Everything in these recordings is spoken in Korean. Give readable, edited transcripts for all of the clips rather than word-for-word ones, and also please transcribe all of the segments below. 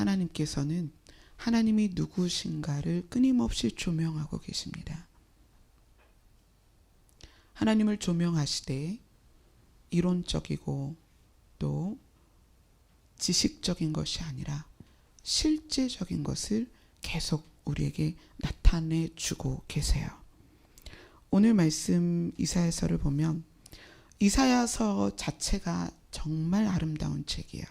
하나님께서는 하나님이 누구신가를 끊임없이 조명하고 계십니다. 하나님을 조명하시되 이론적이고 또 지식적인 것이 아니라 실제적인 것을 계속 우리에게 나타내 주고 계세요. 오늘 말씀 이사야서를 보면 이사야서 자체가 정말 아름다운 책이에요.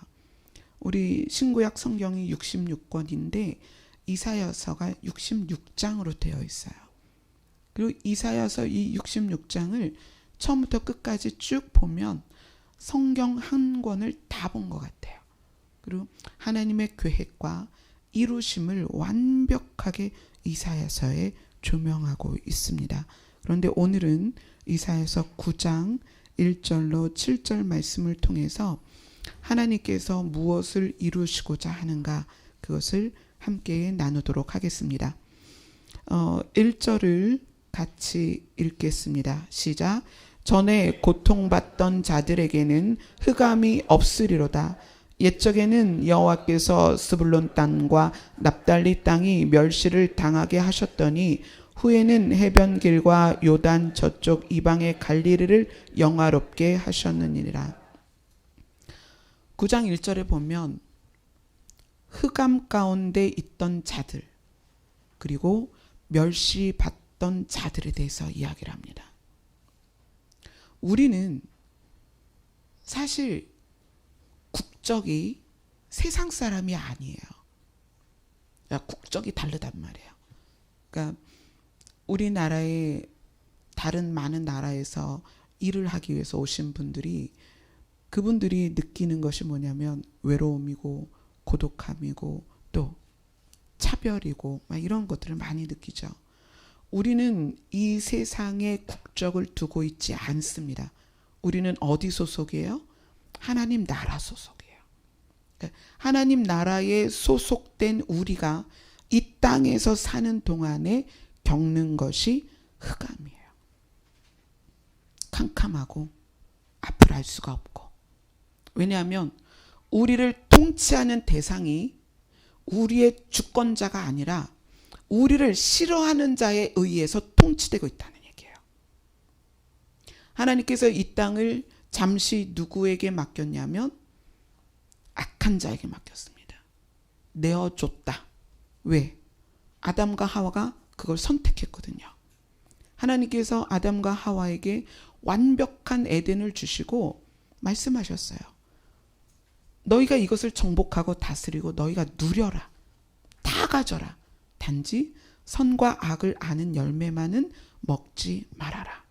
우리 신구약 성경이 66권인데 이사야서가 66장으로 되어 있어요. 그리고 이사야서 이 66장을 처음부터 끝까지 쭉 보면 성경 한 권을 다 본 것 같아요. 그리고 하나님의 계획과 이루심을 완벽하게 이사야서에 조명하고 있습니다. 그런데 오늘은 이사야서 9장 1절로 7절 말씀을 통해서 하나님께서 무엇을 이루시고자 하는가 그것을 함께 나누도록 하겠습니다. 1절을 같이 읽겠습니다. 시작. 전에 고통받던 자들에게는 흑암이 없으리로다. 옛적에는 여호와께서 스불론 땅과 납달리 땅이 멸시를 당하게 하셨더니 후에는 해변길과 요단 저쪽 이방의 갈릴리를 영화롭게 하셨느니라. 9장 1절에 보면 흑암 가운데 있던 자들 그리고 멸시받던 자들에 대해서 이야기를 합니다. 우리는 사실 국적이 세상 사람이 아니에요. 국적이 다르단 말이에요. 그러니까 우리나라의 다른 많은 나라에서 일을 하기 위해서 오신 분들이 그분들이 느끼는 것이 뭐냐면 외로움이고 고독함이고 또 차별이고 막 이런 것들을 많이 느끼죠. 우리는 이 세상에 국적을 두고 있지 않습니다. 우리는 어디 소속이에요? 하나님 나라 소속이에요. 그러니까 하나님 나라에 소속된 우리가 이 땅에서 사는 동안에 겪는 것이 흑암이에요. 캄캄하고 앞을 알 수가 없고. 왜냐하면 우리를 통치하는 대상이 우리의 주권자가 아니라 우리를 싫어하는 자에 의해서 통치되고 있다는 얘기예요. 하나님께서 이 땅을 잠시 누구에게 맡겼냐면 악한 자에게 맡겼습니다. 내어줬다. 왜? 아담과 하와가 그걸 선택했거든요. 하나님께서 아담과 하와에게 완벽한 에덴을 주시고 말씀하셨어요. 너희가 이것을 정복하고 다스리고 너희가 누려라. 다 가져라. 단지 선과 악을 아는 열매만은 먹지 말아라.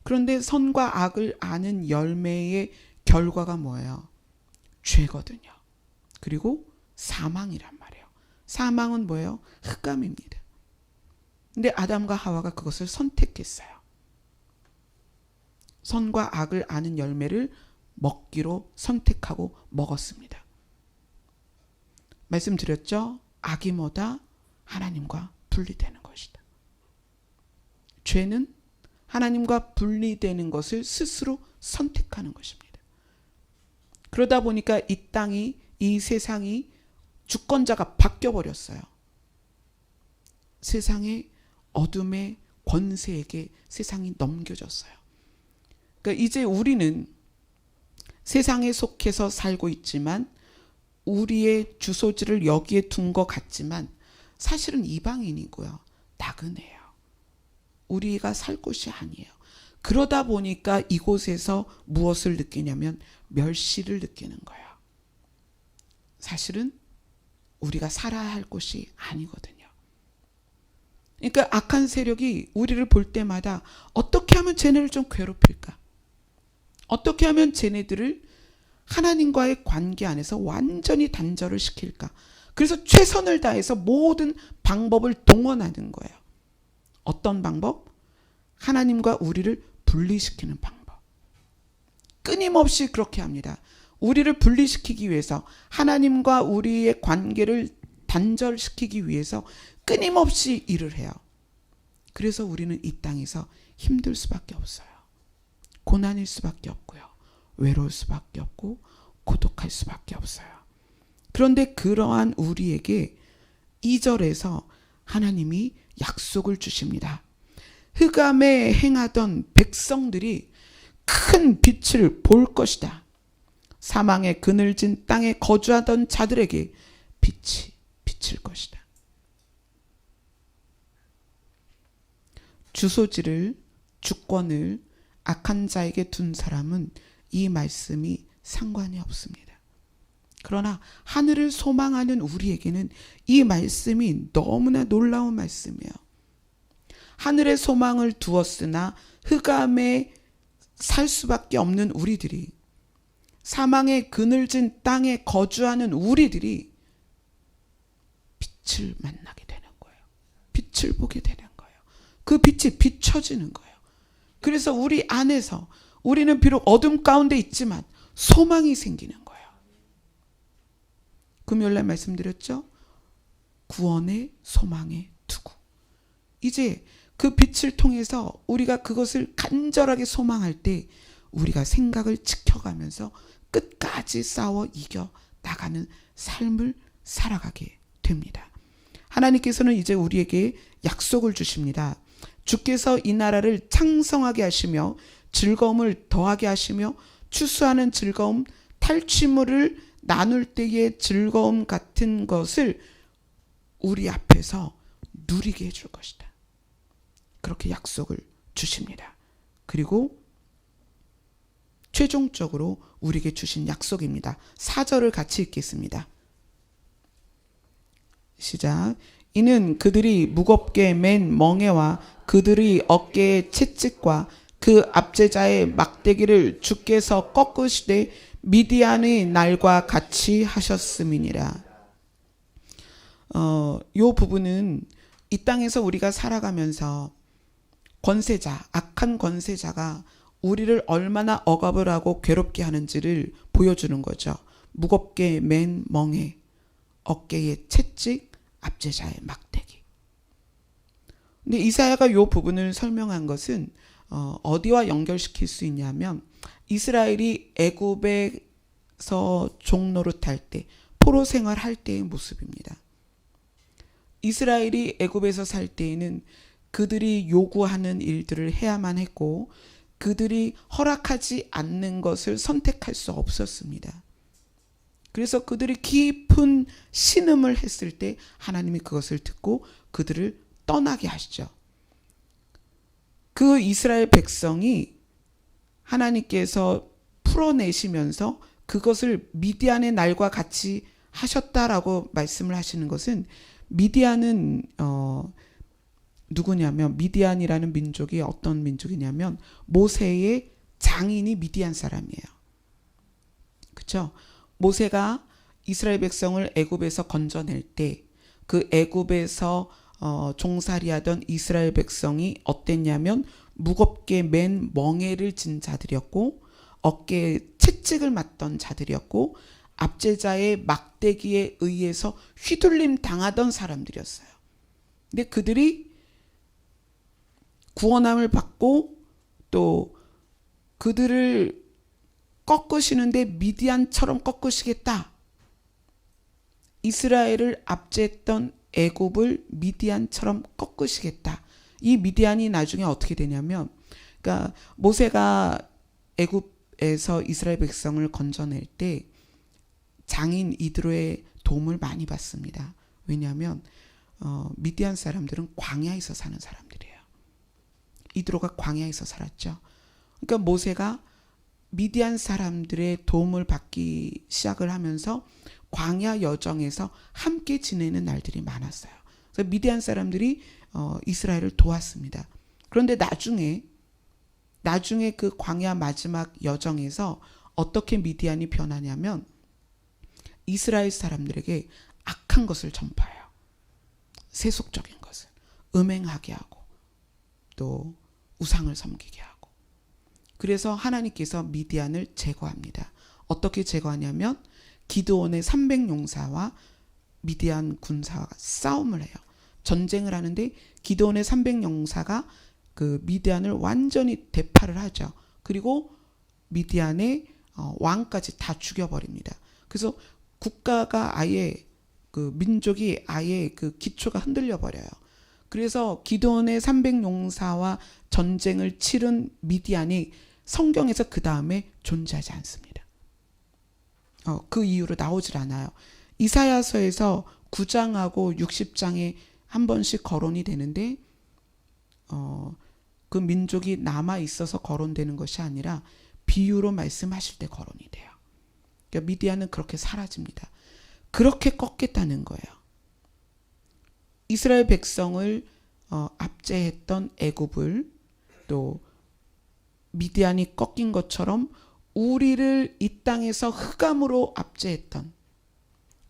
그런데 선과 악을 아는 열매의 결과가 뭐예요? 죄거든요. 그리고 사망이란 말이에요. 사망은 뭐예요? 흑암입니다. 근데 아담과 하와가 그것을 선택했어요. 선과 악을 아는 열매를 먹기로 선택하고 먹었습니다. 말씀드렸죠? 악이 뭐다? 하나님과 분리되는 것이다. 죄는 하나님과 분리되는 것을 스스로 선택하는 것입니다. 그러다 보니까 이 땅이, 이 세상이 주권자가 바뀌어버렸어요. 세상의 어둠의 권세에게 세상이 넘겨졌어요. 그러니까 이제 우리는 세상에 속해서 살고 있지만 우리의 주소지를 여기에 둔 것 같지만 사실은 이방인이고요. 나그네예요. 우리가 살 곳이 아니에요. 그러다 보니까 이곳에서 무엇을 느끼냐면 멸시를 느끼는 거예요. 사실은 우리가 살아야 할 곳이 아니거든요. 그러니까 악한 세력이 우리를 볼 때마다 어떻게 하면 쟤네를 좀 괴롭힐까? 어떻게 하면 쟤네들을 하나님과의 관계 안에서 완전히 단절을 시킬까? 그래서 최선을 다해서 모든 방법을 동원하는 거예요. 어떤 방법? 하나님과 우리를 분리시키는 방법. 끊임없이 그렇게 합니다. 우리를 분리시키기 위해서, 하나님과 우리의 관계를 단절시키기 위해서 끊임없이 일을 해요. 그래서 우리는 이 땅에서 힘들 수밖에 없어요. 고난일 수밖에 없고요. 외로울 수밖에 없고 고독할 수밖에 없어요. 그런데 그러한 우리에게 2절에서 하나님이 약속을 주십니다. 흑암에 행하던 백성들이 큰 빛을 볼 것이다. 사망의 그늘진 땅에 거주하던 자들에게 빛이 비칠 것이다. 주소지를, 주권을 악한 자에게 둔 사람은 이 말씀이 상관이 없습니다. 그러나 하늘을 소망하는 우리에게는 이 말씀이 너무나 놀라운 말씀이에요. 하늘의 소망을 두었으나 흑암에 살 수밖에 없는 우리들이, 사망의 그늘진 땅에 거주하는 우리들이 빛을 만나게 되는 거예요. 빛을 보게 되는 거예요. 그 빛이 비춰지는 거예요. 그래서 우리 안에서 우리는 비록 어둠 가운데 있지만 소망이 생기는 거예요. 금요일날 말씀드렸죠? 구원의 소망의 투구. 이제 그 빛을 통해서 우리가 그것을 간절하게 소망할 때 우리가 생각을 지켜가면서 끝까지 싸워 이겨 나가는 삶을 살아가게 됩니다. 하나님께서는 이제 우리에게 약속을 주십니다. 주께서 이 나라를 창성하게 하시며 즐거움을 더하게 하시며 추수하는 즐거움, 탈취물을 나눌 때의 즐거움 같은 것을 우리 앞에서 누리게 해줄 것이다. 그렇게 약속을 주십니다. 그리고 최종적으로 우리에게 주신 약속입니다. 4절을 같이 읽겠습니다. 시작. 이는 그들이 무겁게 맨 멍에와 그들의 어깨의 채찍과 그 압제자의 막대기를 주께서 꺾으시되 미디안의 날과 같이 하셨음이니라. 요 부분은 이 땅에서 우리가 살아가면서 권세자, 악한 권세자가 우리를 얼마나 억압을 하고 괴롭게 하는지를 보여주는 거죠. 무겁게 맨 멍에, 어깨에 채찍, 압제자의 막대기. 근데 이사야가 이 부분을 설명한 것은 어디와 연결시킬 수 있냐면 이스라엘이 애굽에서 종노릇할 때, 포로 생활할 때의 모습입니다. 이스라엘이 애굽에서 살 때에는 그들이 요구하는 일들을 해야만 했고 그들이 허락하지 않는 것을 선택할 수 없었습니다. 그래서 그들이 깊은 신음을 했을 때 하나님이 그것을 듣고 그들을 떠나게 하시죠. 그 이스라엘 백성이 하나님께서 풀어내시면서 그것을 미디안의 날과 같이 하셨다라고 말씀을 하시는 것은, 미디안은 누구냐면, 미디안이라는 민족이 어떤 민족이냐면 모세의 장인이 미디안 사람이에요. 그렇죠? 모세가 이스라엘 백성을 애굽에서 건져낼 때 그 애굽에서 종살이하던 이스라엘 백성이 어땠냐면 무겁게 맨 멍에를 진 자들이었고 어깨에 채찍을 맞던 자들이었고 압제자의 막대기에 의해서 휘둘림 당하던 사람들이었어요. 근데 그들이 구원함을 받고 또 그들을 꺾으시는데 미디안처럼 꺾으시겠다. 이스라엘을 압제했던 애굽을 미디안처럼 꺾으시겠다. 이 미디안이 나중에 어떻게 되냐면, 그러니까 모세가 애굽에서 이스라엘 백성을 건져낼 때 장인 이드로의 도움을 많이 받습니다. 왜냐하면 미디안 사람들은 광야에서 사는 사람들이에요. 이드로가 광야에서 살았죠. 그러니까 모세가 미디안 사람들의 도움을 받기 시작을 하면서 광야 여정에서 함께 지내는 날들이 많았어요. 그래서 미디안 사람들이 이스라엘을 도왔습니다. 그런데 나중에 그 광야 마지막 여정에서 어떻게 미디안이 변하냐면 이스라엘 사람들에게 악한 것을 전파해요. 세속적인 것을 음행하게 하고 또 우상을 섬기게 하고. 그래서 하나님께서 미디안을 제거합니다. 어떻게 제거하냐면 기드온의 300용사와 미디안 군사가 싸움을 해요. 전쟁을 하는데 기드온의 300용사가 그 미디안을 완전히 대파를 하죠. 그리고 미디안의 왕까지 다 죽여버립니다. 그래서 국가가 아예 그 민족이 아예 그 기초가 흔들려 버려요. 그래서 기드온의 300용사와 전쟁을 치른 미디안이 성경에서 그 다음에 존재하지 않습니다. 그 이유로 나오질 않아요. 이사야서에서 9장하고 60장에 한 번씩 거론이 되는데 그 민족이 남아 있어서 거론되는 것이 아니라 비유로 말씀하실 때 거론이 돼요. 그러니까 미디안은 그렇게 사라집니다. 그렇게 꺾겠다는 거예요. 이스라엘 백성을 압제했던 애굽을 또 미디안이 꺾인 것처럼 우리를 이 땅에서 흑암으로 압제했던,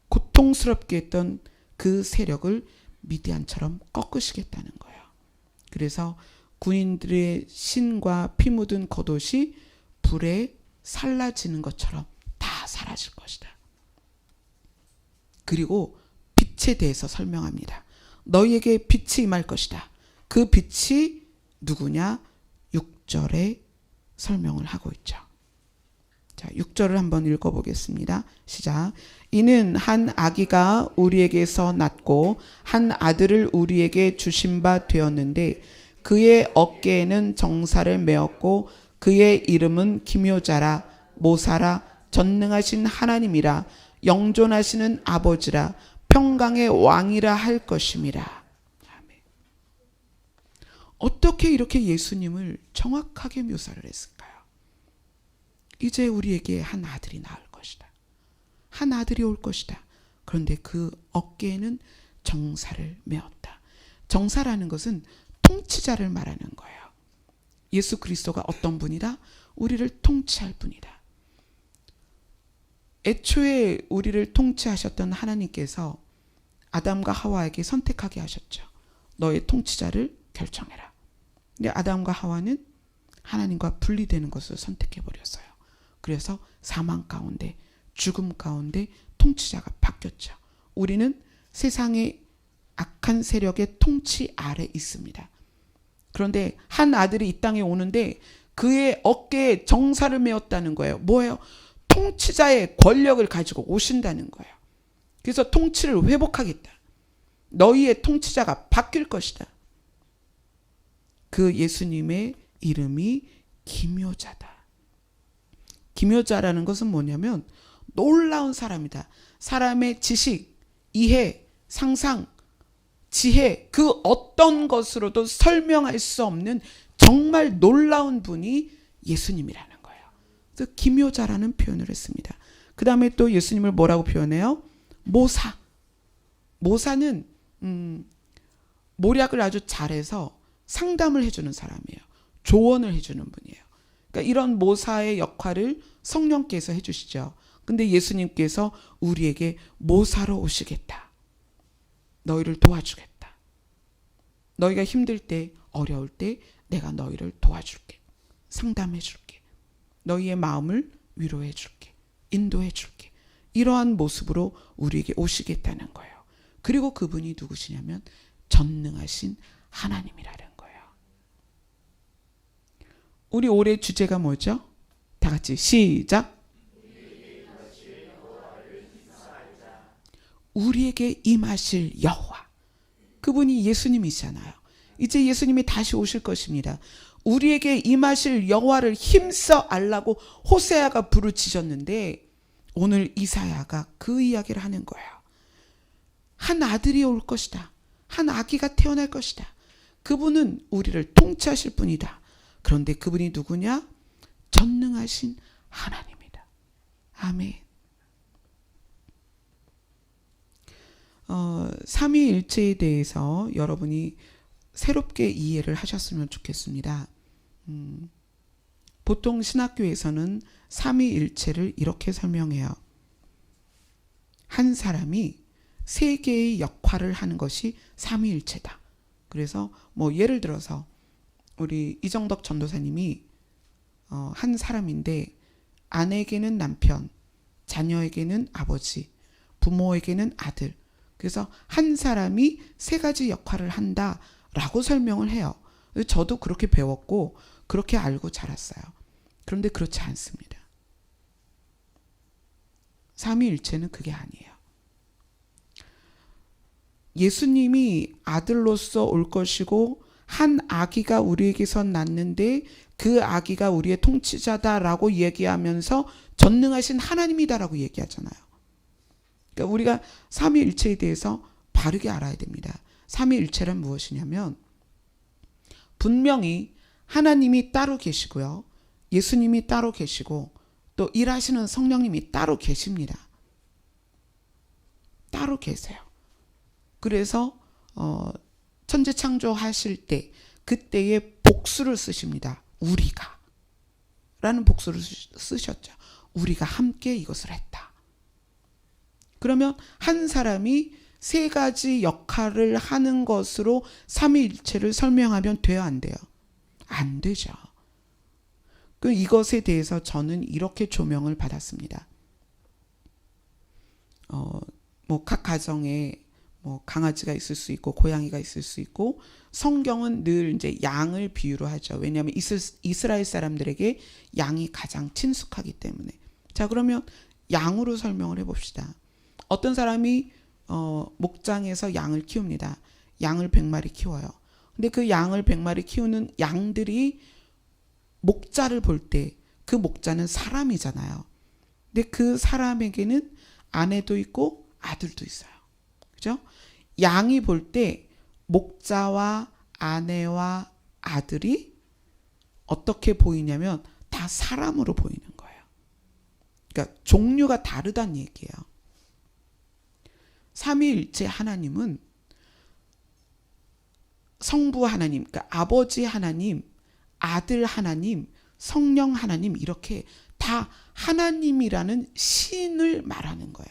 고통스럽게 했던 그 세력을 미디안처럼 꺾으시겠다는 거예요. 그래서 군인들의 신과 피 묻은 겉옷이 불에 살라지는 것처럼 다 사라질 것이다. 그리고 빛에 대해서 설명합니다. 너희에게 빛이 임할 것이다. 그 빛이 누구냐? 6절에 설명을 하고 있죠. 자, 6절을 한번 읽어보겠습니다. 시작. 이는 한 아기가 우리에게서 낳고 한 아들을 우리에게 주신 바 되었는데 그의 어깨에는 정사를 메었고 그의 이름은 기묘자라 모사라 전능하신 하나님이라 영존하시는 아버지라 평강의 왕이라 할 것임이라. 아멘. 어떻게 이렇게 예수님을 정확하게 묘사를 했을까요? 이제 우리에게 한 아들이 나올 것이다. 한 아들이 올 것이다. 그런데 그 어깨에는 정사를 메었다. 정사라는 것은 통치자를 말하는 거예요. 예수 그리스도가 어떤 분이다? 우리를 통치할 분이다. 애초에 우리를 통치하셨던 하나님께서 아담과 하와에게 선택하게 하셨죠. 너의 통치자를 결정해라. 근데 아담과 하와는 하나님과 분리되는 것을 선택해버렸어요. 그래서 사망 가운데, 죽음 가운데 통치자가 바뀌었죠. 우리는 세상의 악한 세력의 통치 아래 있습니다. 그런데 한 아들이 이 땅에 오는데 그의 어깨에 정사를 메었다는 거예요. 뭐예요? 통치자의 권력을 가지고 오신다는 거예요. 그래서 통치를 회복하겠다. 너희의 통치자가 바뀔 것이다. 그 예수님의 이름이 기묘자다. 기묘자라는 것은 뭐냐면 놀라운 사람이다. 사람의 지식, 이해, 상상, 지혜, 그 어떤 것으로도 설명할 수 없는 정말 놀라운 분이 예수님이라는 거예요. 그래서 기묘자라는 표현을 했습니다. 그 다음에 또 예수님을 뭐라고 표현해요? 모사. 모사는 모략을 아주 잘해서 상담을 해주는 사람이에요. 조언을 해주는 분이에요. 그러니까 이런 모사의 역할을 성령께서 해주시죠. 근데 예수님께서 우리에게 모사로 오시겠다. 너희를 도와주겠다. 너희가 힘들 때, 어려울 때 내가 너희를 도와줄게. 상담해 줄게. 너희의 마음을 위로해 줄게. 인도해 줄게. 이러한 모습으로 우리에게 오시겠다는 거예요. 그리고 그분이 누구시냐면 전능하신 하나님이라는 거예요. 우리 올해 주제가 뭐죠? 다 같이 시작. 우리에게 임하실 여호와. 그분이 예수님이잖아요. 이제 예수님이 다시 오실 것입니다. 우리에게 임하실 여호와를 힘써 알라고 호세아가 부르짖었는데 오늘 이사야가 그 이야기를 하는 거예요. 한 아들이 올 것이다. 한 아기가 태어날 것이다. 그분은 우리를 통치하실 분이다. 그런데 그분이 누구냐? 전능하신 하나님이다. 아멘. 삼위일체에 대해서 여러분이 새롭게 이해를 하셨으면 좋겠습니다. 보통 신학교에서는 삼위일체를 이렇게 설명해요. 한 사람이 세 개의 역할을 하는 것이 삼위일체다. 그래서 뭐 예를 들어서 우리 이정덕 전도사님이 한 사람인데 아내에게는 남편, 자녀에게는 아버지, 부모에게는 아들. 그래서 한 사람이 세 가지 역할을 한다라고 설명을 해요. 저도 그렇게 배웠고 그렇게 알고 자랐어요. 그런데 그렇지 않습니다. 삼위일체는 그게 아니에요. 예수님이 아들로서 올 것이고 한 아기가 우리에게서 낳는데 그 아기가 우리의 통치자다라고 얘기하면서 전능하신 하나님이다라고 얘기하잖아요. 그러니까 우리가 삼위일체에 대해서 바르게 알아야 됩니다. 삼위일체란 무엇이냐면 분명히 하나님이 따로 계시고요. 예수님이 따로 계시고 또 일하시는 성령님이 따로 계십니다. 따로 계세요. 그래서 천지 창조하실 때 그때의 복수를 쓰십니다. 우리가 라는 복수를 쓰셨죠. 우리가 함께 이것을 했다. 그러면 한 사람이 세 가지 역할을 하는 것으로 삼위일체를 설명하면 돼요, 안 돼요? 안 되죠. 이것에 대해서 저는 이렇게 조명을 받았습니다. 각 가정에 강아지가 있을 수 있고 고양이가 있을 수 있고 성경은 늘 이제 양을 비유로 하죠. 왜냐하면 이스라엘 사람들에게 양이 가장 친숙하기 때문에. 자, 그러면 양으로 설명을 해봅시다. 어떤 사람이 목장에서 양을 키웁니다. 양을 100마리 키워요. 근데 그 양을 100마리 키우는 양들이 목자를 볼 때 그 목자는 사람이잖아요. 근데 그 사람에게는 아내도 있고 아들도 있어요. 그죠? 양이 볼 때 목자와 아내와 아들이 어떻게 보이냐면 다 사람으로 보이는 거예요. 그러니까 종류가 다르다는 얘기예요. 삼위일체 하나님은 성부 하나님, 그러니까 아버지 하나님, 아들 하나님, 성령 하나님 이렇게 다 하나님이라는 신을 말하는 거예요.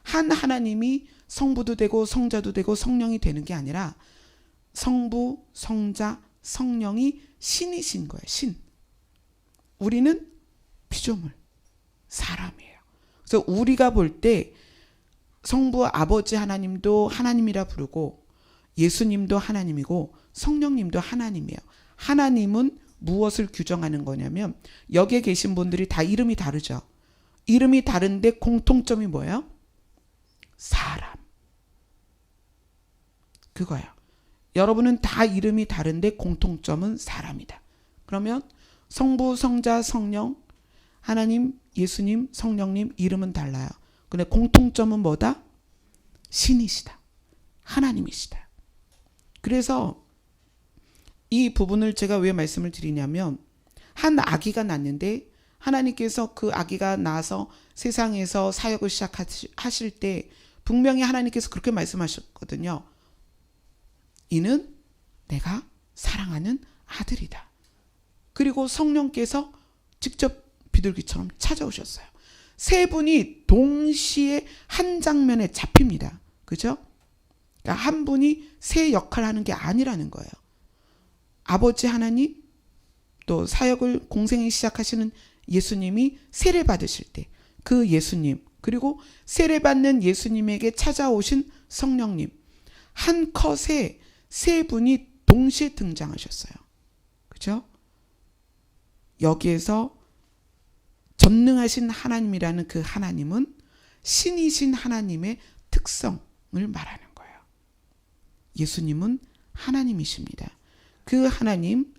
한 하나님이 성부도 되고 성자도 되고 성령이 되는 게 아니라 성부, 성자, 성령이 신이신 거예요. 신. 우리는 피조물, 사람이에요. 그래서 우리가 볼 때 성부 아버지 하나님도 하나님이라 부르고 예수님도 하나님이고 성령님도 하나님이에요. 하나님은 무엇을 규정하는 거냐면 여기에 계신 분들이 다 이름이 다르죠. 이름이 다른데 공통점이 뭐예요? 사람. 그거예요. 여러분은 다 이름이 다른데 공통점은 사람이다. 그러면 성부, 성자, 성령, 하나님, 예수님, 성령님 이름은 달라요. 근데 공통점은 뭐다? 신이시다. 하나님이시다. 그래서 이 부분을 제가 왜 말씀을 드리냐면 한 아기가 낳는데 하나님께서 그 아기가 나서 세상에서 사역을 시작하실 때 분명히 하나님께서 그렇게 말씀하셨거든요. 이는 내가 사랑하는 아들이다. 그리고 성령께서 직접 비둘기처럼 찾아오셨어요. 세 분이 동시에 한 장면에 잡힙니다. 그죠? 그러니까 한 분이 세 역할을 하는 게 아니라는 거예요. 아버지 하나님, 또 사역을 공생이 시작하시는 예수님이 세례 받으실 때 그 예수님, 그리고 세례 받는 예수님에게 찾아오신 성령님, 한 컷에 세 분이 동시에 등장하셨어요. 그죠? 여기에서 전능하신 하나님이라는 그 하나님은 신이신 하나님의 특성을 말하는 거예요. 예수님은 하나님이십니다. 그 하나님,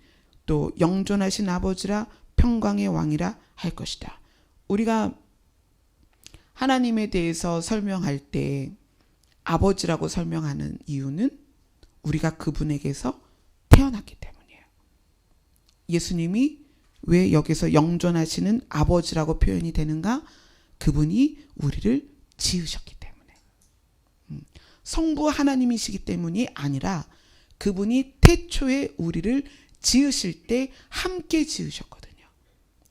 또 영존하신 아버지라 평강의 왕이라 할 것이다. 우리가 하나님에 대해서 설명할 때 아버지라고 설명하는 이유는 우리가 그분에게서 태어났기 때문이에요. 예수님이 왜 여기서 영존하시는 아버지라고 표현이 되는가? 그분이 우리를 지으셨기 때문에. 성부 하나님이시기 때문이 아니라 그분이 태초에 우리를 지으실 때 함께 지으셨거든요.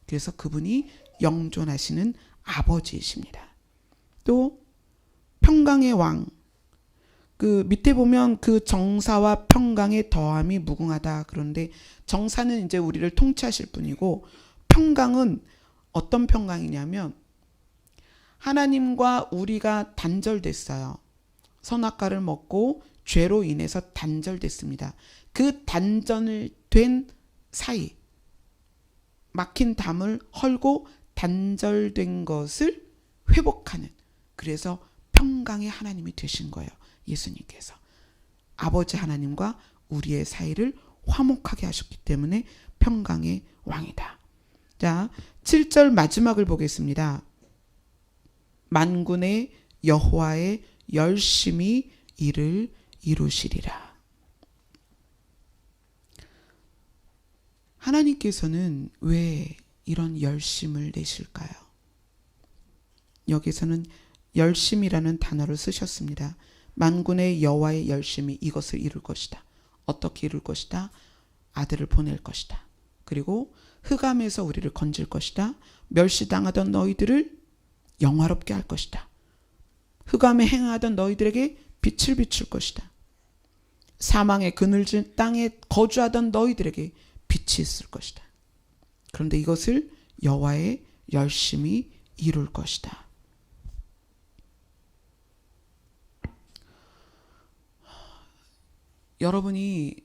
그래서 그분이 영존하시는 아버지이십니다. 또 평강의 왕, 그 밑에 보면 그 정사와 평강의 더함이 무궁하다. 그런데 정사는 이제 우리를 통치하실 분이고 평강은 어떤 평강이냐면 하나님과 우리가 단절됐어요. 선악과를 먹고 죄로 인해서 단절됐습니다. 그 단절된 사이 막힌 담을 헐고 단절된 것을 회복하는, 그래서 평강의 하나님이 되신 거예요. 예수님께서 아버지 하나님과 우리의 사이를 화목하게 하셨기 때문에 평강의 왕이다. 자, 7절 마지막을 보겠습니다. 만군의 여호와의 열심히 이를 이루시리라. 하나님께서는 왜 이런 열심을 내실까요? 여기서는 열심이라는 단어를 쓰셨습니다. 만군의 여호와의 열심이 이것을 이룰 것이다. 어떻게 이룰 것이다? 아들을 보낼 것이다. 그리고 흑암에서 우리를 건질 것이다. 멸시당하던 너희들을 영화롭게 할 것이다. 흑암에 행하던 너희들에게 빛을 비출 것이다. 사망의 그늘진 땅에 거주하던 너희들에게 빛이 있을 것이다. 그런데 이것을 여호와의 열심히 이룰 것이다. 여러분이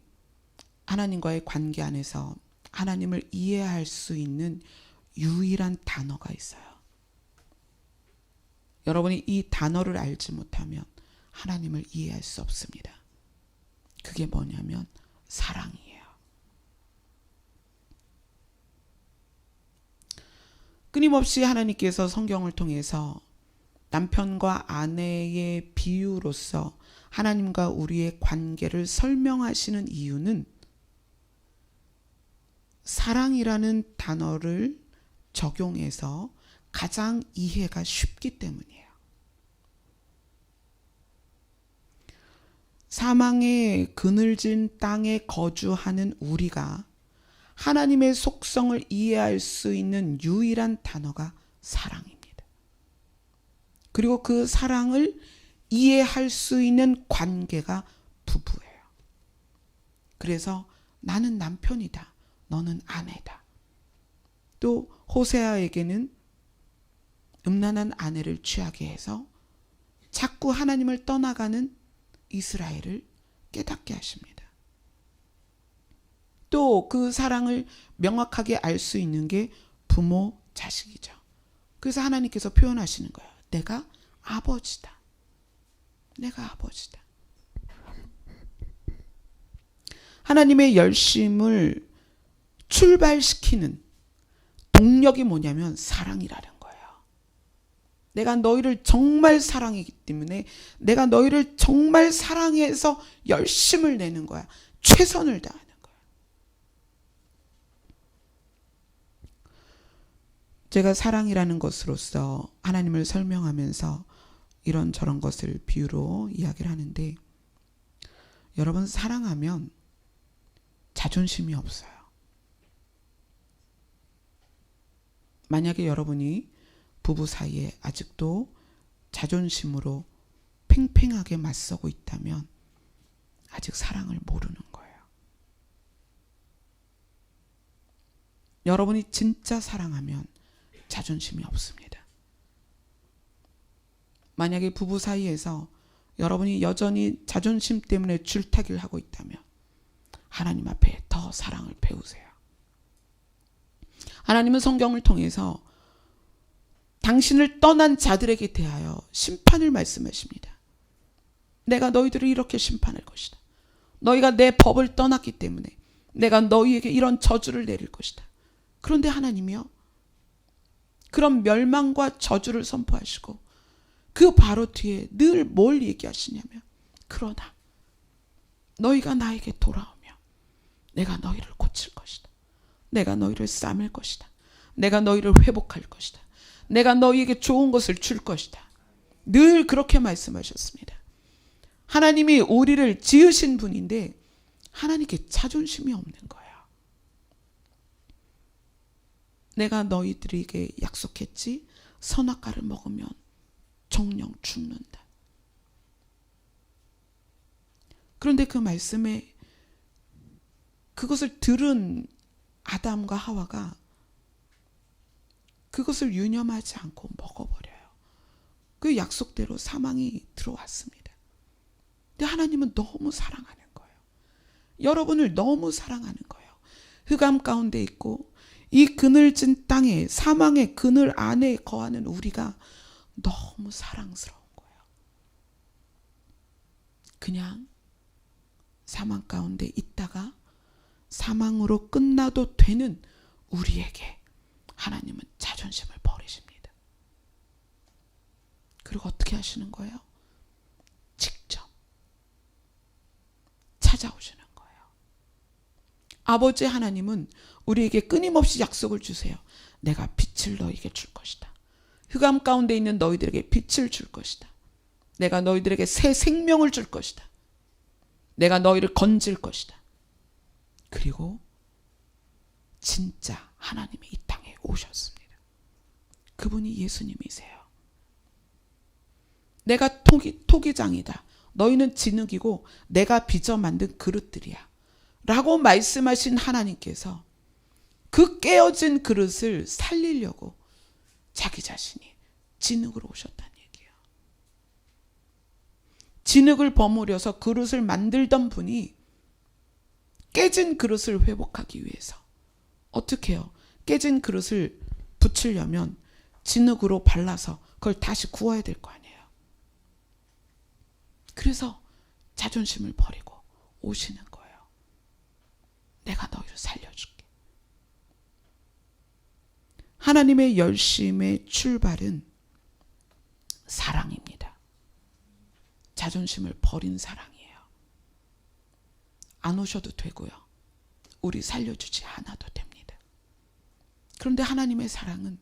하나님과의 관계 안에서 하나님을 이해할 수 있는 유일한 단어가 있어요. 여러분이 이 단어를 알지 못하면 하나님을 이해할 수 없습니다. 그게 뭐냐면 사랑이에요. 끊임없이 하나님께서 성경을 통해서 남편과 아내의 비유로서 하나님과 우리의 관계를 설명하시는 이유는 사랑이라는 단어를 적용해서 가장 이해가 쉽기 때문이에요. 사망의 그늘진 땅에 거주하는 우리가 하나님의 속성을 이해할 수 있는 유일한 단어가 사랑입니다. 그리고 그 사랑을 이해할 수 있는 관계가 부부예요. 그래서 나는 남편이다. 너는 아내다. 또 호세아에게는 음란한 아내를 취하게 해서 자꾸 하나님을 떠나가는 이스라엘을 깨닫게 하십니다. 또 그 사랑을 명확하게 알 수 있는 게 부모, 자식이죠. 그래서 하나님께서 표현하시는 거예요. 내가 아버지다. 내가 아버지다. 하나님의 열심을 출발시키는 동력이 뭐냐면 사랑이라는 거예요. 내가 너희를 정말 사랑하기 때문에 내가 너희를 정말 사랑해서 열심을 내는 거야. 최선을 다하는 거야. 제가 사랑이라는 것으로서 하나님을 설명하면서 이런저런 것을 비유로 이야기를 하는데, 여러분, 사랑하면 자존심이 없어요. 만약에 여러분이 부부 사이에 아직도 자존심으로 팽팽하게 맞서고 있다면 아직 사랑을 모르는 거예요. 여러분이 진짜 사랑하면 자존심이 없습니다. 만약에 부부 사이에서 여러분이 여전히 자존심 때문에 줄타기를 하고 있다면 하나님 앞에 더 사랑을 배우세요. 하나님은 성경을 통해서 당신을 떠난 자들에게 대하여 심판을 말씀하십니다. 내가 너희들을 이렇게 심판할 것이다. 너희가 내 법을 떠났기 때문에 내가 너희에게 이런 저주를 내릴 것이다. 그런데 하나님이요, 그런 멸망과 저주를 선포하시고 그 바로 뒤에 늘 뭘 얘기하시냐면, 그러나 너희가 나에게 돌아오면 내가 너희를 고칠 것이다. 내가 너희를 싸맬 것이다. 내가 너희를 회복할 것이다. 내가 너희에게 좋은 것을 줄 것이다. 늘 그렇게 말씀하셨습니다. 하나님이 우리를 지으신 분인데 하나님께 자존심이 없는 거예요. 내가 너희들에게 약속했지, 선악과를 먹으면 정령 죽는다. 그런데 그 말씀에 그것을 들은 아담과 하와가 그것을 유념하지 않고 먹어버려요. 그 약속대로 사망이 들어왔습니다. 근데 하나님은 너무 사랑하는 거예요. 여러분을 너무 사랑하는 거예요. 흑암 가운데 있고 이 그늘진 땅에, 사망의 그늘 안에 거하는 우리가 너무 사랑스러운 거예요. 그냥 사망 가운데 있다가 사망으로 끝나도 되는 우리에게 하나님은 자존심을 버리십니다. 그리고 어떻게 하시는 거예요? 직접 찾아오시는 거예요. 아버지 하나님은 우리에게 끊임없이 약속을 주세요. 내가 빛을 너에게 줄 것이다. 흑암 가운데 있는 너희들에게 빛을 줄 것이다. 내가 너희들에게 새 생명을 줄 것이다. 내가 너희를 건질 것이다. 그리고 진짜 하나님이 이 땅에 오셨습니다. 그분이 예수님이세요. 내가 토기장이다. 너희는 진흙이고 내가 빚어 만든 그릇들이야. 라고 말씀하신 하나님께서 그 깨어진 그릇을 살리려고 자기 자신이 진흙으로 오셨다는 얘기예요. 진흙을 버무려서 그릇을 만들던 분이 깨진 그릇을 회복하기 위해서 어떻게 해요? 깨진 그릇을 붙이려면 진흙으로 발라서 그걸 다시 구워야 될 거 아니에요. 그래서 자존심을 버리고 오시는 거예요. 내가 너희를 살려줄게. 하나님의 열심의 출발은 사랑입니다. 자존심을 버린 사랑이에요. 안 오셔도 되고요. 우리 살려주지 않아도 됩니다. 그런데 하나님의 사랑은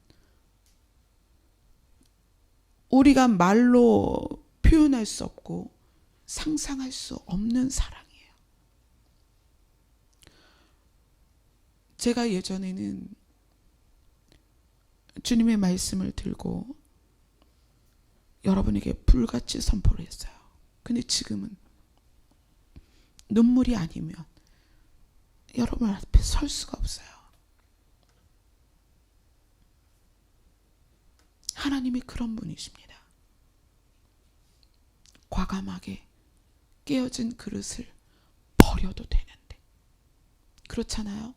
우리가 말로 표현할 수 없고 상상할 수 없는 사랑이에요. 제가 예전에는 주님의 말씀을 들고 여러분에게 불같이 선포를 했어요. 근데 지금은 눈물이 아니면 여러분 앞에 설 수가 없어요. 하나님이 그런 분이십니다. 과감하게 깨어진 그릇을 버려도 되는데 그렇잖아요.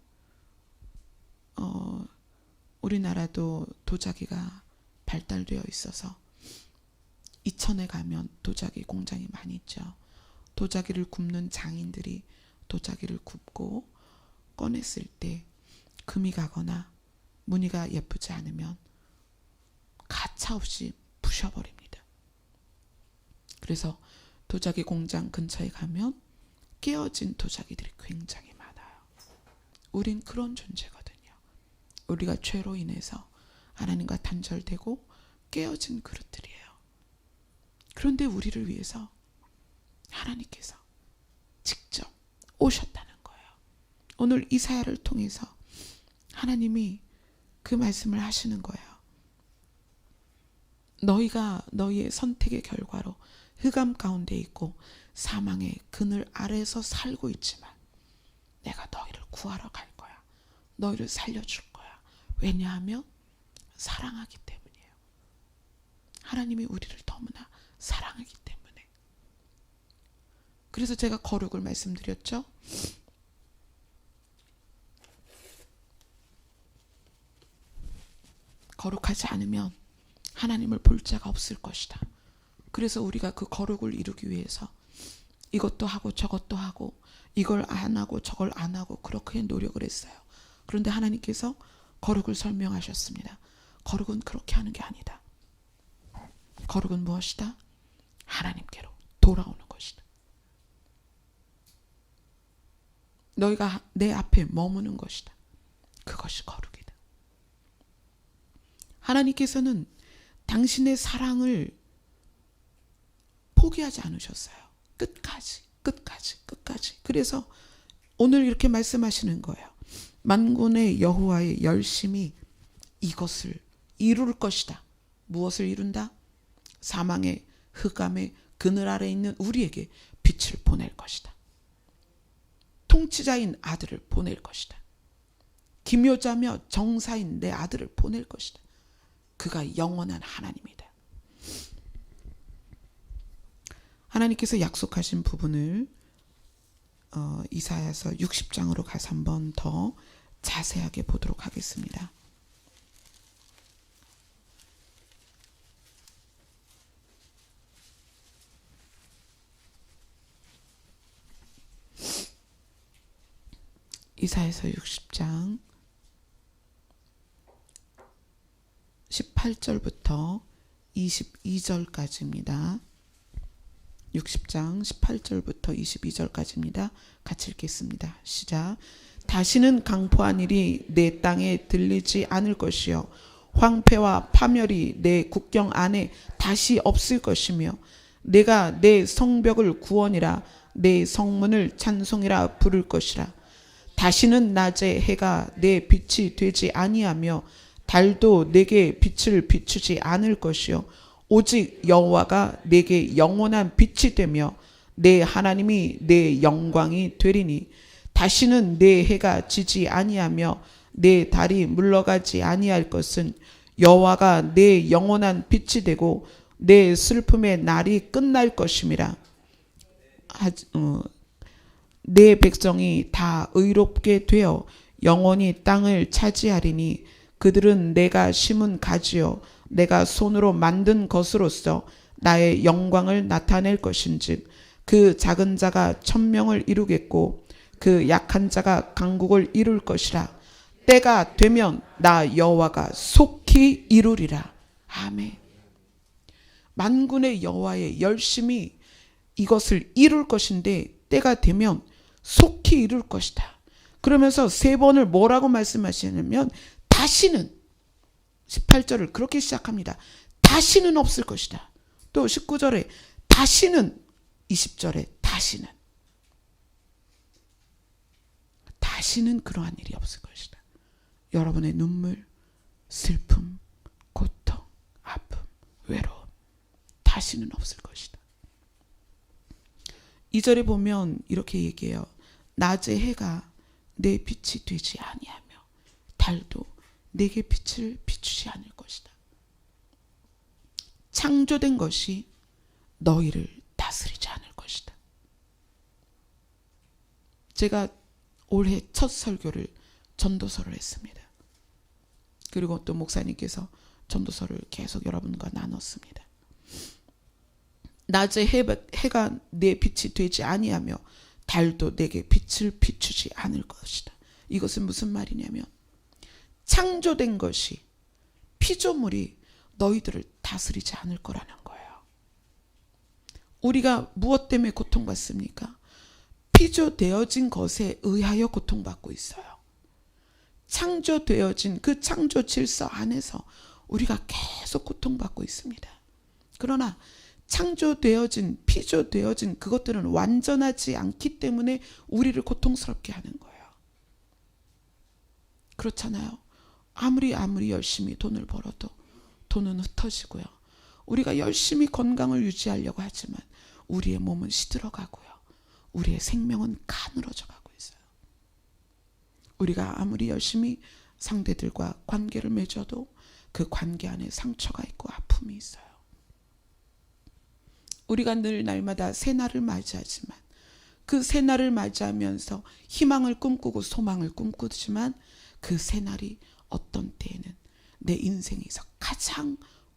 우리나라도 도자기가 발달되어 있어서 이천에 가면 도자기 공장이 많이 있죠. 도자기를 굽는 장인들이 도자기를 굽고 꺼냈을 때 금이 가거나 무늬가 예쁘지 않으면 가차없이 부셔버립니다. 그래서 도자기 공장 근처에 가면 깨어진 도자기들이 굉장히 많아요. 우린 그런 존재거든요. 우리가 죄로 인해서 하나님과 단절되고 깨어진 그릇들이에요. 그런데 우리를 위해서 하나님께서 직접 오셨다는 거예요. 오늘 이사야를 통해서 하나님이 그 말씀을 하시는 거예요. 너희가 너희의 선택의 결과로 흑암 가운데 있고 사망의 그늘 아래에서 살고 있지만 내가 너희를 구하러 갈 거야. 너희를 살려줄 거야. 왜냐하면 사랑하기 때문이에요. 하나님이 우리를 너무나 사랑하기 때문에. 그래서 제가 거룩을 말씀드렸죠. 거룩하지 않으면 하나님을 볼 자가 없을 것이다. 그래서 우리가 그 거룩을 이루기 위해서 이것도 하고 저것도 하고 이걸 안 하고 저걸 안 하고 그렇게 노력을 했어요. 그런데 하나님께서 거룩을 설명하셨습니다. 거룩은 그렇게 하는 게 아니다. 거룩은 무엇이다? 하나님께로 돌아오는 것이다. 너희가 내 앞에 머무는 것이다. 그것이 거룩이다. 하나님께서는 당신의 사랑을 포기하지 않으셨어요. 끝까지. 그래서 오늘 이렇게 말씀하시는 거예요. 만군의 여호와의 열심이 이것을 이룰 것이다. 무엇을 이룬다? 사망의 흑암의 그늘 아래 있는 우리에게 빛을 보낼 것이다. 통치자인 아들을 보낼 것이다. 기묘자며 정사인 내 아들을 보낼 것이다. 그가 영원한 하나님이다. 하나님께서 약속하신 부분을 이사야서 60장으로 가서 한 번 더 자세하게 보도록 하겠습니다. 이사야서 60장 18절부터 22절까지입니다. 60장 18절부터 22절까지입니다. 같이 읽겠습니다. 시작. 다시는 강포한 일이 내 땅에 들리지 않을 것이요 황폐와 파멸이 내 국경 안에 다시 없을 것이며 내가 내 성벽을 구원이라 내 성문을 찬송이라 부를 것이라. 다시는 낮에 해가 내 빛이 되지 아니하며 달도 내게 빛을 비추지 않을 것이요 오직 여호와가 내게 영원한 빛이 되며 내 하나님이 내 영광이 되리니 다시는 내 해가 지지 아니하며 내 달이 물러가지 아니할 것은 여호와가 내 영원한 빛이 되고 내 슬픔의 날이 끝날 것임이라. 내 백성이 다 의롭게 되어 영원히 땅을 차지하리니 그들은 내가 심은 가지요 내가 손으로 만든 것으로서 나의 영광을 나타낼 것인즉 그 작은 자가 천명을 이루겠고 그 약한 자가 강국을 이룰 것이라. 때가 되면 나 여호와가 속히 이루리라. 아멘. 만군의 여호와의 열심히 이것을 이룰 것인데 때가 되면 속히 이룰 것이다. 그러면서 세 번을 뭐라고 말씀하시냐면 다시는 18절을 그렇게 시작합니다. 다시는 없을 것이다. 또 19절에 다시는 20절에 다시는 그러한 일이 없을 것이다. 여러분의 눈물, 슬픔, 고통, 아픔, 외로움 다시는 없을 것이다. 2절에 보면 이렇게 얘기해요. 낮의 해가 내 빛이 되지 아니하며 달도 내게 빛을 비추지 않을 것이다. 창조된 것이 너희를 다스리지 않을 것이다. 제가 올해 첫 설교를 전도서를 했습니다. 그리고 또 목사님께서 전도서를 계속 여러분과 나눴습니다. 낮에 해가 내 빛이 되지 아니하며 달도 내게 빛을 비추지 않을 것이다. 이것은 무슨 말이냐면 창조된 것이 피조물이 너희들을 다스리지 않을 거라는 거예요. 우리가 무엇 때문에 고통받습니까? 피조되어진 것에 의하여 고통받고 있어요. 창조되어진 그 창조 질서 안에서 우리가 계속 고통받고 있습니다. 그러나 창조되어진 피조되어진 그것들은 완전하지 않기 때문에 우리를 고통스럽게 하는 거예요. 그렇잖아요. 아무리 열심히 돈을 벌어도 돈은 흩어지고요. 우리가 열심히 건강을 유지하려고 하지만 우리의 몸은 시들어가고요. 우리의 생명은 가늘어져 가고 있어요. 우리가 아무리 열심히 상대들과 관계를 맺어도 그 관계 안에 상처가 있고 아픔이 있어요. 우리가 늘 날마다 새날을 맞이하지만 그 새날을 맞이하면서 희망을 꿈꾸고 소망을 꿈꾸지만 그 새날이 어떤 때에는 내 인생에서 가장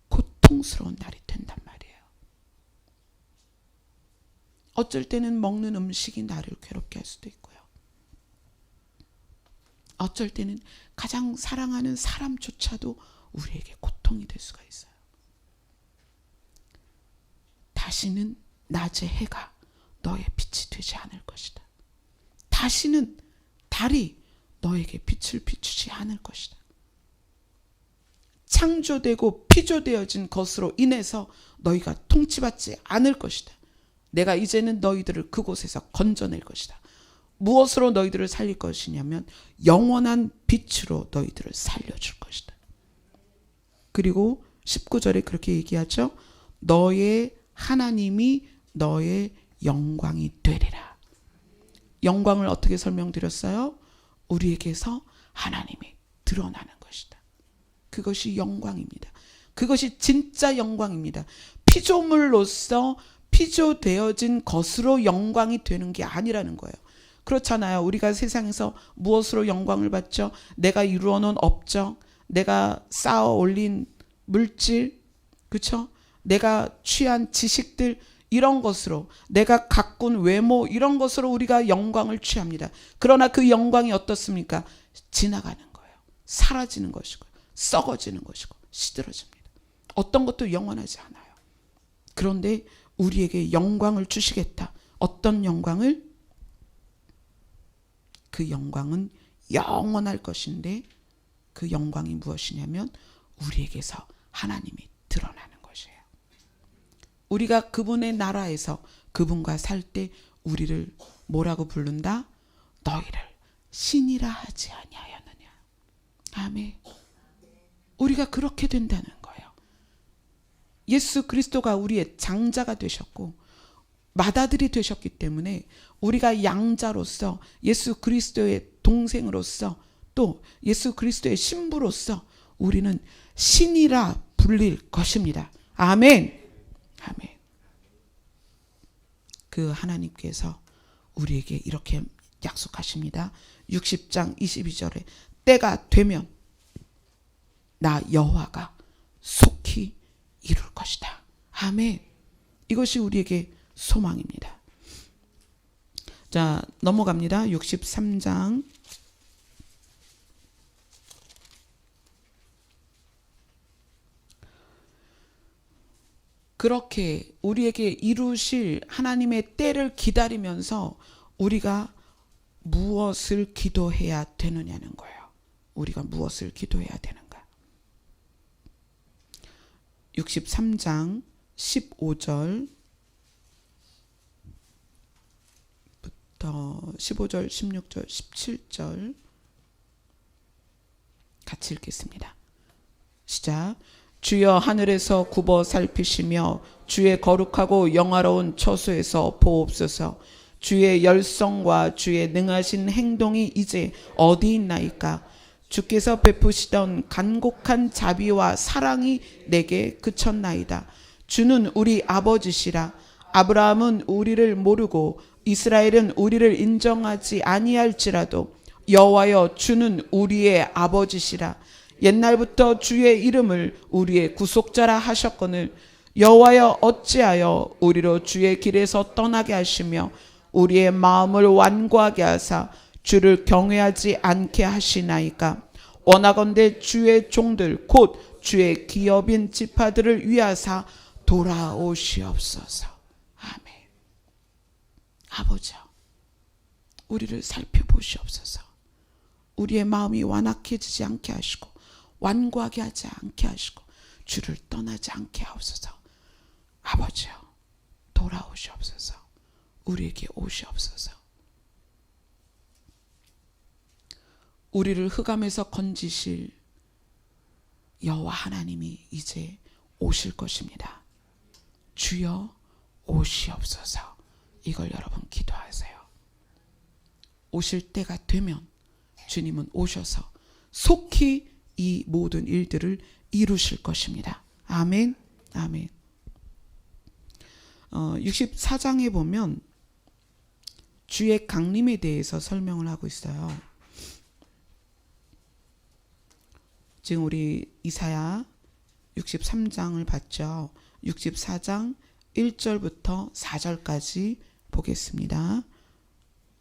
고통스러운 날이 된단 말이에요. 어쩔 때는 먹는 음식이 나를 괴롭게 할 수도 있고요. 어쩔 때는 가장 사랑하는 사람조차도 우리에게 고통이 될 수가 있어요. 다시는 낮의 해가 너의 빛이 되지 않을 것이다. 다시는 달이 너에게 빛을 비추지 않을 것이다. 창조되고 피조되어진 것으로 인해서 너희가 통치받지 않을 것이다. 내가 이제는 너희들을 그곳에서 건져낼 것이다. 무엇으로 너희들을 살릴 것이냐면 영원한 빛으로 너희들을 살려줄 것이다. 그리고 19절에 그렇게 얘기하죠. 너의 하나님이 너의 영광이 되리라. 영광을 어떻게 설명드렸어요? 우리에게서 하나님이 드러나는 것이다. 그것이 영광입니다. 그것이 진짜 영광입니다. 피조물로서 피조되어진 것으로 영광이 되는 게 아니라는 거예요. 그렇잖아요. 우리가 세상에서 무엇으로 영광을 받죠? 내가 이루어 놓은 업적, 내가 쌓아 올린 물질, 그렇죠? 내가 취한 지식들, 이런 것으로, 내가 가꾼 외모, 이런 것으로 우리가 영광을 취합니다. 그러나 그 영광이 어떻습니까? 지나가는 거예요. 사라지는 것이고, 썩어지는 것이고, 시들어집니다. 어떤 것도 영원하지 않아요. 그런데 우리에게 영광을 주시겠다. 어떤 영광을? 그 영광은 영원할 것인데, 그 영광이 무엇이냐면 우리에게서 하나님이 드러나는 것이에요. 우리가 그분의 나라에서 그분과 살 때 우리를 뭐라고 부른다? 너희를 신이라 하지 아니하였느냐. 아멘. 우리가 그렇게 된다는 거예요. 예수 그리스도가 우리의 장자가 되셨고 맏아들이 되셨기 때문에 우리가 양자로서, 예수 그리스도의 동생으로서, 또 예수 그리스도의 신부로서 우리는 신이라 불릴 것입니다. 아멘. 아멘. 그 하나님께서 우리에게 이렇게 약속하십니다. 60장 22절에 때가 되면 나 여호와가 속히 이룰 것이다. 아멘. 이것이 우리에게 소망입니다. 자, 넘어갑니다. 63장. 그렇게 우리에게 이루실 하나님의 때를 기다리면서 우리가 무엇을 기도해야 되느냐는 거예요. 우리가 무엇을 기도해야 되는가? 63장 15절 15절, 16절, 17절 같이 읽겠습니다. 시작. 주여 하늘에서 굽어 살피시며 주의 거룩하고 영화로운 처소에서 보옵소서. 주의 열성과 주의 능하신 행동이 이제 어디 있나이까? 주께서 베푸시던 간곡한 자비와 사랑이 내게 그쳤나이다. 주는 우리 아버지시라. 아브라함은 우리를 모르고 이스라엘은 우리를 인정하지 아니할지라도 여호와여 주는 우리의 아버지시라. 옛날부터 주의 이름을 우리의 구속자라 하셨거늘 여호와여 어찌하여 우리로 주의 길에서 떠나게 하시며 우리의 마음을 완고하게 하사 주를 경외하지 않게 하시나이까? 원하건대 주의 종들 곧 주의 기업인 지파들을 위하사 돌아오시옵소서. 아멘. 아버지여 우리를 살펴보시옵소서. 우리의 마음이 완악해지지 않게 하시고 완고하게 하지 않게 하시고 주를 떠나지 않게 하옵소서. 아버지여 돌아오시옵소서. 우리에게 오시옵소서. 우리를 흑암에서 건지실 여호와 하나님이 이제 오실 것입니다. 주여 오시옵소서. 이걸 여러분 기도하세요. 오실 때가 되면 주님은 오셔서 속히 이 모든 일들을 이루실 것입니다. 아멘. 아멘. 64장에 보면 주의 강림에 대해서 설명을 하고 있어요. 지금 우리 이사야 63장을 봤죠. 64장 1절부터 4절까지 보겠습니다.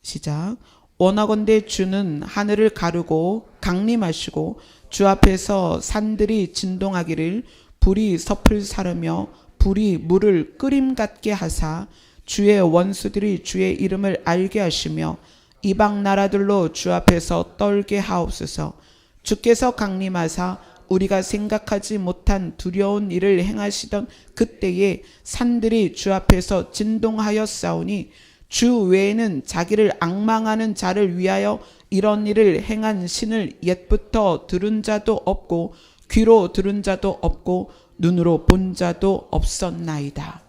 시작. 원하건대 주는 하늘을 가르고 강림하시고 주 앞에서 산들이 진동하기를 불이 섭을 사르며 불이 물을 끓임 같게 하사 주의 원수들이 주의 이름을 알게 하시며 이방 나라들로 주 앞에서 떨게 하옵소서. 주께서 강림하사 우리가 생각하지 못한 두려운 일을 행하시던 그때에 산들이 주 앞에서 진동하였사오니 주 외에는 자기를 앙망하는 자를 위하여 이런 일을 행한 신을 옛부터 들은 자도 없고 귀로 들은 자도 없고 눈으로 본 자도 없었나이다.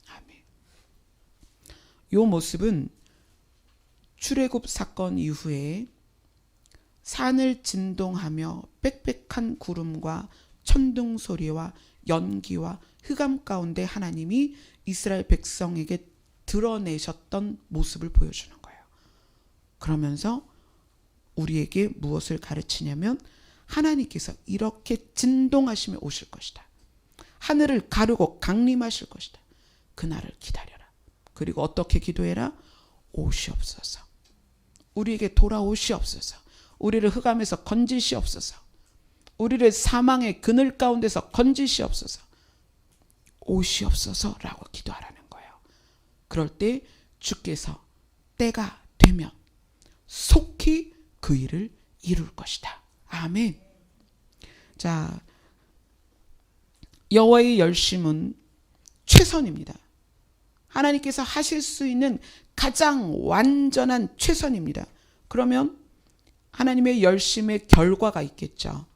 아멘. 이 모습은 출애굽 사건 이후에 산을 진동하며 빽빽한 구름과 천둥 소리와 연기와 흑암 가운데 하나님이 이스라엘 백성에게 드러내셨던 모습을 보여주는 거예요. 그러면서 우리에게 무엇을 가르치냐면 하나님께서 이렇게 진동하시며 오실 것이다. 하늘을 가르고 강림하실 것이다. 그날을 기다려라. 그리고 어떻게 기도해라? 오시옵소서. 우리에게 돌아오시옵소서. 우리를 흑암에서 건지시옵소서. 우리를 사망의 그늘 가운데서 건지시옵소서. 오시옵소서라고 기도하라는 거예요. 그럴 때 주께서 때가 되면 속히 그 일을 이룰 것이다. 아멘. 자, 여호와의 열심은 최선입니다. 하나님께서 하실 수 있는 가장 완전한 최선입니다. 그러면 하나님의 열심의 결과가 있겠죠.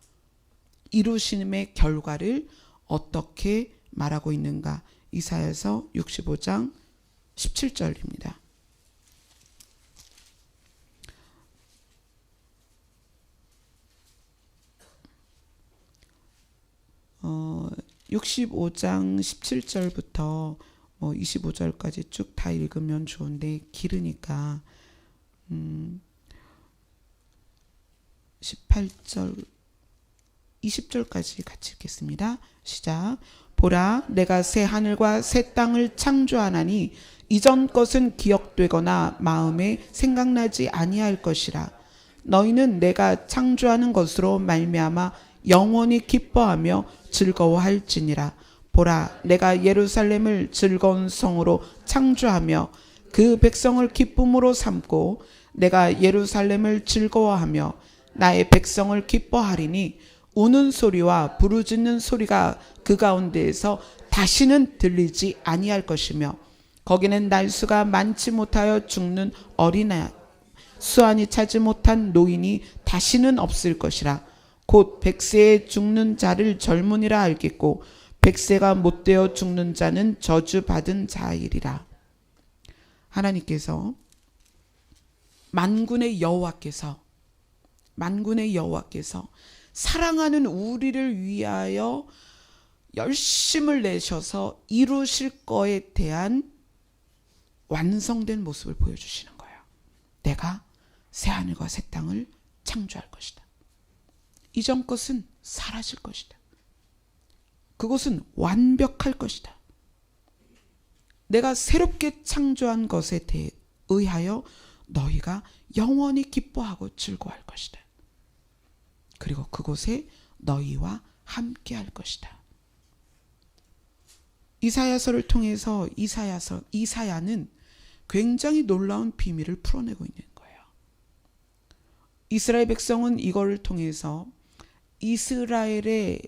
이루심의 결과를 어떻게 말하고 있는가? 이사야서 65장 17절입니다. 65장 17절부터 25절까지 쭉 다 읽으면 좋은데 길으니까 18절 20절까지 같이 읽겠습니다. 시작. 보라, 내가 새 하늘과 새 땅을 창조하나니 이전 것은 기억되거나 마음에 생각나지 아니할 것이라. 너희는 내가 창조하는 것으로 말미암아 영원히 기뻐하며 즐거워할지니라. 보라, 내가 예루살렘을 즐거운 성으로 창조하며 그 백성을 기쁨으로 삼고 내가 예루살렘을 즐거워하며 나의 백성을 기뻐하리니 우는 소리와 부르짖는 소리가 그 가운데에서 다시는 들리지 아니할 것이며 거기는 날수가 많지 못하여 죽는 어린아 수완이 차지 못한 노인이 다시는 없을 것이라. 곧 백세에 죽는 자를 젊은이라 알겠고 백세가 못되어 죽는 자는 저주받은 자이리라. 하나님께서 만군의 여호와께서 사랑하는 우리를 위하여 열심을 내셔서 이루실 거에 대한 완성된 모습을 보여주시는 거예요. 내가 새하늘과 새 땅을 창조할 것이다. 이전 것은 사라질 것이다. 그것은 완벽할 것이다. 내가 새롭게 창조한 것에 의하여 너희가 영원히 기뻐하고 즐거워할 것이다. 그리고 그곳에 너희와 함께할 것이다. 이사야서를 통해서 이사야는 굉장히 놀라운 비밀을 풀어내고 있는 거예요. 이스라엘 백성은 이걸 통해서 이스라엘의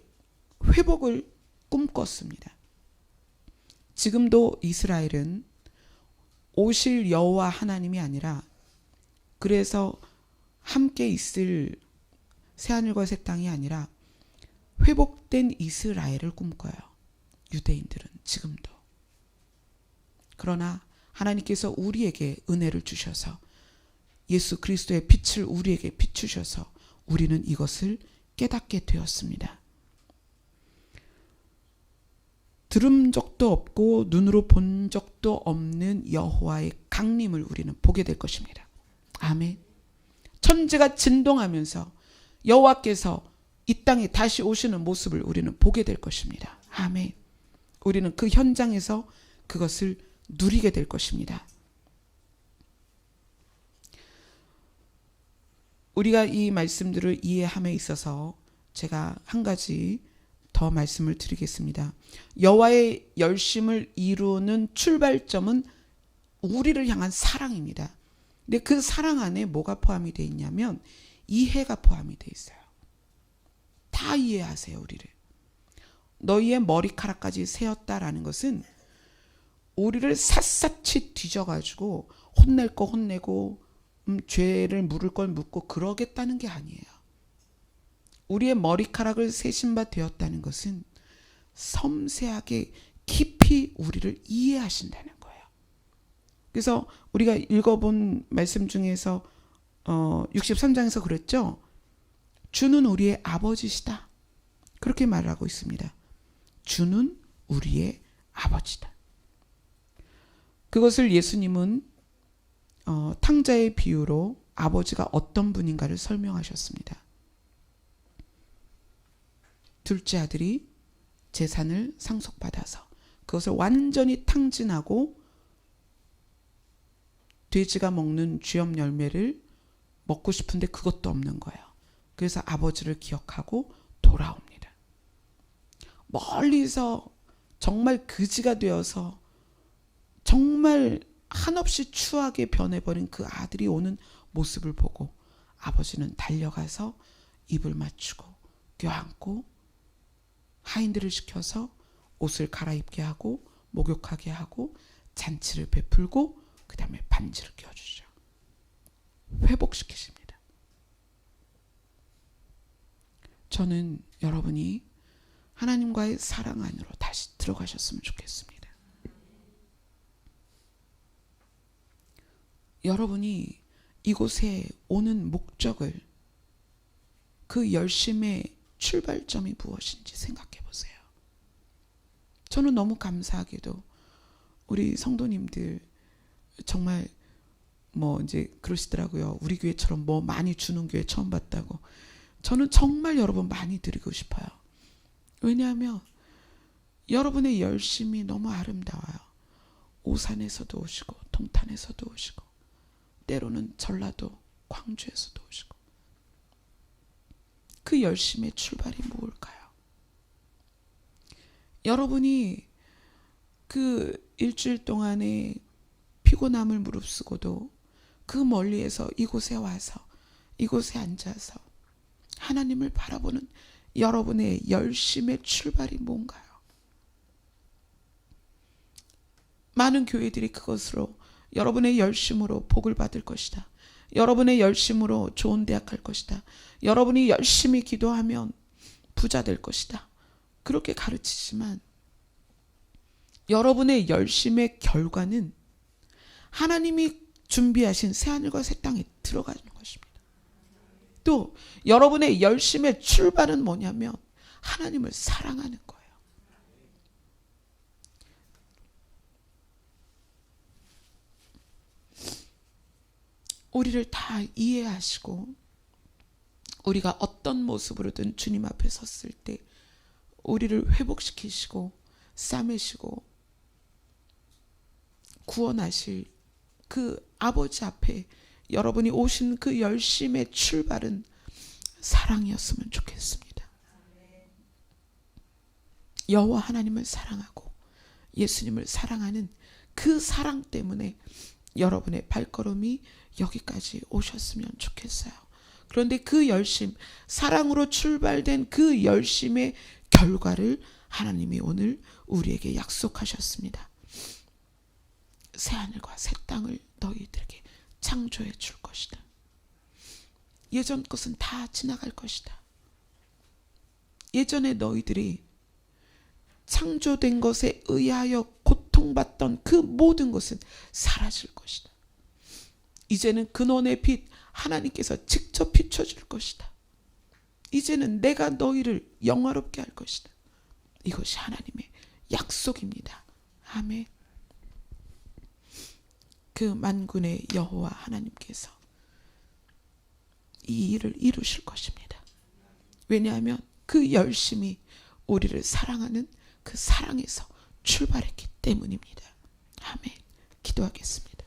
회복을 꿈꿨습니다. 지금도 이스라엘은 오실 여호와 하나님이 아니라 그래서 함께 있을 새하늘과 새 땅이 아니라 회복된 이스라엘을 꿈꿔요. 유대인들은 지금도. 그러나 하나님께서 우리에게 은혜를 주셔서 예수 그리스도의 빛을 우리에게 비추셔서 우리는 이것을 깨닫게 되었습니다. 들은 적도 없고 눈으로 본 적도 없는 여호와의 강림을 우리는 보게 될 것입니다. 아멘. 천지가 진동하면서 여호와께서 이 땅에 다시 오시는 모습을 우리는 보게 될 것입니다. 아멘. 우리는 그 현장에서 그것을 누리게 될 것입니다. 우리가 이 말씀들을 이해함에 있어서 제가 한 가지 더 말씀을 드리겠습니다. 여호와의 열심을 이루는 출발점은 우리를 향한 사랑입니다. 근데 그 사랑 안에 뭐가 포함이 되어 있냐면 이해가 포함이 되어 있어요. 다 이해하세요, 우리를. 너희의 머리카락까지 세었다라는 것은 우리를 샅샅이 뒤져가지고 혼낼 거 혼내고 죄를 물을 걸 묻고 그러겠다는 게 아니에요. 우리의 머리카락을 세신 바 되었다는 것은 섬세하게 깊이 우리를 이해하신다는 거예요. 그래서 우리가 읽어본 말씀 중에서 63장에서 그랬죠. 주는 우리의 아버지시다. 그렇게 말하고 있습니다. 주는 우리의 아버지다. 그것을 예수님은 탕자의 비유로 아버지가 어떤 분인가를 설명하셨습니다. 둘째 아들이 재산을 상속받아서 그것을 완전히 탕진하고 돼지가 먹는 쥐염 열매를 먹고 싶은데 그것도 없는 거예요. 그래서 아버지를 기억하고 돌아옵니다. 멀리서 정말 그지가 되어서 정말 한없이 추하게 변해버린 그 아들이 오는 모습을 보고 아버지는 달려가서 입을 맞추고 껴안고 하인들을 시켜서 옷을 갈아입게 하고 목욕하게 하고 잔치를 베풀고 그 다음에 반지를 껴주죠. 회복시키십니다. 저는 여러분이 하나님과의 사랑 안으로 다시 들어가셨으면 좋겠습니다. 여러분이 이곳에 오는 목적을, 그 열심의 출발점이 무엇인지 생각해 보세요. 저는 너무 감사하게도 우리 성도님들 정말 이제 그러시더라고요. 우리 교회처럼 많이 주는 교회 처음 봤다고. 저는 정말 여러분 많이 드리고 싶어요. 왜냐하면 여러분의 열심이 너무 아름다워요. 오산에서도 오시고 동탄에서도 오시고 때로는 전라도 광주에서도 오시고. 그 열심의 출발이 무엇일까요? 여러분이 그 일주일 동안에 피곤함을 무릅쓰고도 그 멀리에서 이곳에 와서 이곳에 앉아서 하나님을 바라보는 여러분의 열심의 출발이 뭔가요? 많은 교회들이 그것으로 여러분의 열심으로 복을 받을 것이다. 여러분의 열심으로 좋은 대학 갈 것이다. 여러분이 열심히 기도하면 부자 될 것이다. 그렇게 가르치지만 여러분의 열심의 결과는 하나님이 준비하신 새하늘과 새 땅에 들어가는 것입니다. 또 여러분의 열심의 출발은 뭐냐면 하나님을 사랑하는 거예요. 우리를 다 이해하시고 우리가 어떤 모습으로든 주님 앞에 섰을 때 우리를 회복시키시고 싸매시고 구원하실 그 아버지 앞에 여러분이 오신 그 열심의 출발은 사랑이었으면 좋겠습니다. 여호와 하나님을 사랑하고 예수님을 사랑하는 그 사랑 때문에 여러분의 발걸음이 여기까지 오셨으면 좋겠어요. 그런데 그 열심, 사랑으로 출발된 그 열심의 결과를 하나님이 오늘 우리에게 약속하셨습니다. 새하늘과 새 땅을 너희들에게 창조해 줄 것이다. 예전 것은 다 지나갈 것이다. 예전에 너희들이 창조된 것에 의하여 고통받던 그 모든 것은 사라질 것이다. 이제는 근원의 빛 하나님께서 직접 비춰줄 것이다. 이제는 내가 너희를 영화롭게 할 것이다. 이것이 하나님의 약속입니다. 아멘. 그 만군의 여호와 하나님께서 이 일을 이루실 것입니다. 왜냐하면 그 열심이 우리를 사랑하는 그 사랑에서 출발했기 때문입니다. 아멘. 기도하겠습니다.